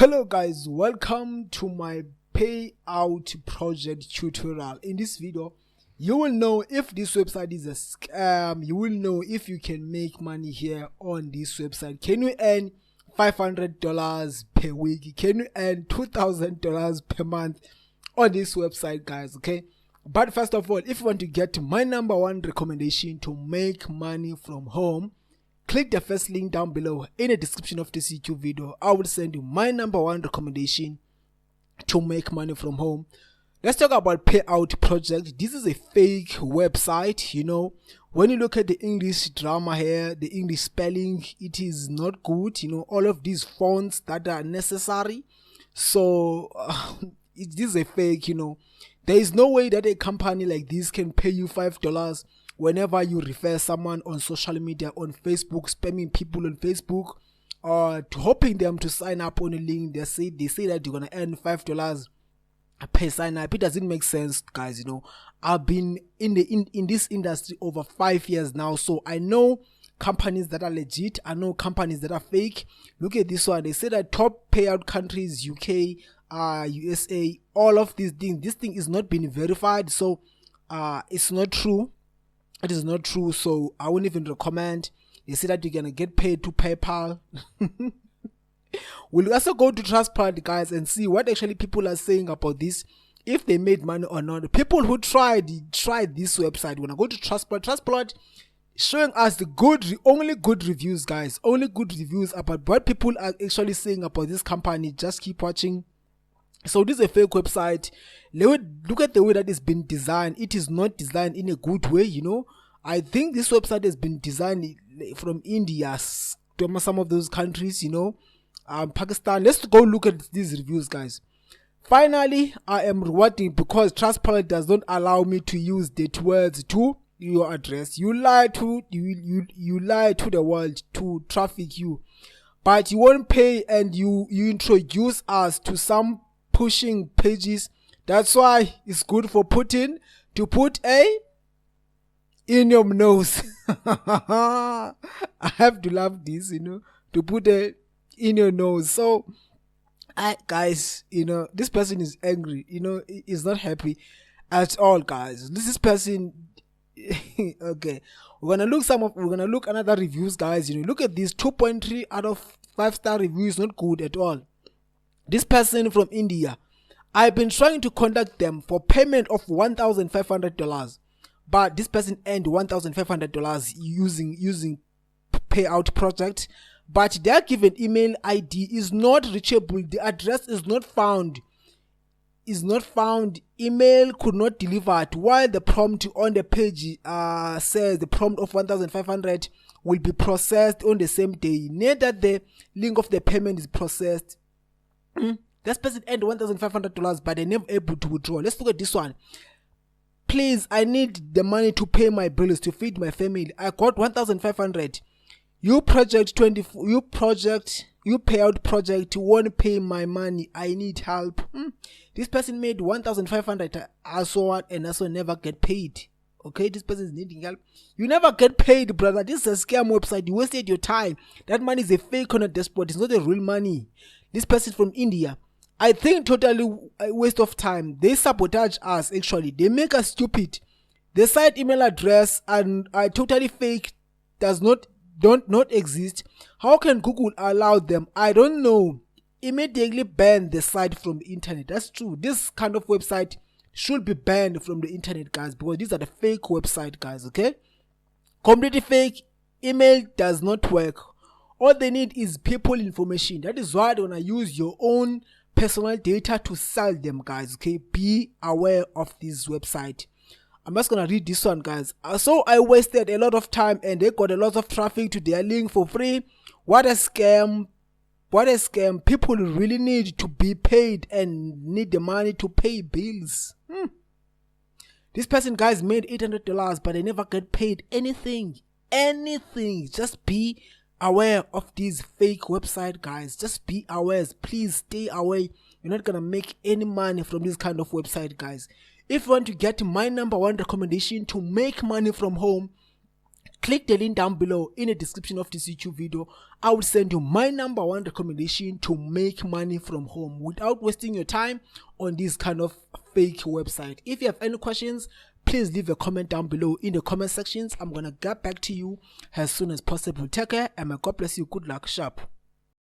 Hello guys, welcome to my Payout Project tutorial. In this video, you will know if this website is a scam. You will know if you can make money here on this website. Can you earn $500 per week? Can you earn $2,000 per month on this website, guys? Okay, but first of all, if you want to get my #1 recommendation to make money from home, click the first link down below in the description of this YouTube video. I will send you my #1 recommendation to make money from home. Let's talk about Payout Project. This is a fake website. You know, when you look at the English drama here, the English spelling, it is not good. You know, all of these fonts that are necessary. So this is a fake. You know, there is no way that a company like this can pay you $5 whenever you refer someone on social media, on Facebook, spamming people on Facebook, or hoping them to sign up on a link. They say that you're gonna earn $5 per sign up. It doesn't make sense, guys. You know, I've been in this industry over 5 years now, so I know companies that are legit. I know companies that are fake. Look at this one. They say that top payout countries, UK, USA, all of these things. This thing is not being verified, so it's not true. It is not true, so I wouldn't even recommend. They say that you're gonna get paid to PayPal. We'll also go to Trustpilot, guys, and see what actually people are saying about this, if they made money or not. People who tried this website, when I go to Trustpilot showing us the only good reviews, guys, only good reviews about what people are actually saying about this company. Just keep watching. So this is a fake website. Look at the way that it's been designed. It is not designed in a good way, you know. I think this website has been designed from India, some of those countries, you know, Pakistan. Let's go look at these reviews, guys. Finally, I am rewarding because Trustpilot does not allow me to use dirty words to your address. You lie to the world to traffic you, but you won't pay, and you introduce us to some pushing pages. That's why it's good for put a in your nose. I have to love this, you know, to put a in your nose. So guys, you know, this person is angry, you know, is not happy at all, guys. This person okay, we're gonna look another reviews, guys. You know, look at this 2.3 out of 5-star reviews. Not good at all. This person from India, I've been trying to contact them for payment of $1,500, but this person earned $1,500 using Payout Project, but their given email ID is not reachable. The address is not found. Email could not deliver it, while the prompt on the page says the prompt of $1,500 will be processed on the same day. Neither the link of the payment is processed. This person earned $1,500, but they're never able to withdraw. Let's look at this one. Please, I need the money to pay my bills, to feed my family. I got $1,500. You Payout Project won't pay my money. I need help. This person made $1,500 and also never get paid. Okay, this person is needing help. You never get paid, brother. This is a scam website. You wasted your time. That money is a fake on a dashboard. It's not a real money. This person from India, I think totally a waste of time. They sabotage us, actually. They make us stupid. The site email address and totally fake, don't exist. How can Google allow them? I don't know. Immediately ban the site from the internet. That's true. This kind of website should be banned from the internet, guys, because these are the fake website, guys. Okay, completely fake. Email does not work. All they need is people information. That is why they wanna use your own personal data to sell them, guys. Okay, be aware of this website. I'm just gonna read this one, guys. So I wasted a lot of time and they got a lot of traffic to their link for free. What a scam. What a scam. People really need to be paid and need the money to pay bills. This person, guys, made $800, but they never get paid anything. Just be aware of these fake website, guys. Just be aware. Please stay away. You're not gonna make any money from this kind of website, guys. If you want to get my #1 recommendation to make money from home, click the link down below in the description of this YouTube video. I will send you my number one recommendation to make money from home without wasting your time on this kind of fake website. If you have any questions, please leave a comment down below in the comment sections. I'm gonna get back to you as soon as possible. Take care and may God bless you. Good luck. Sharp.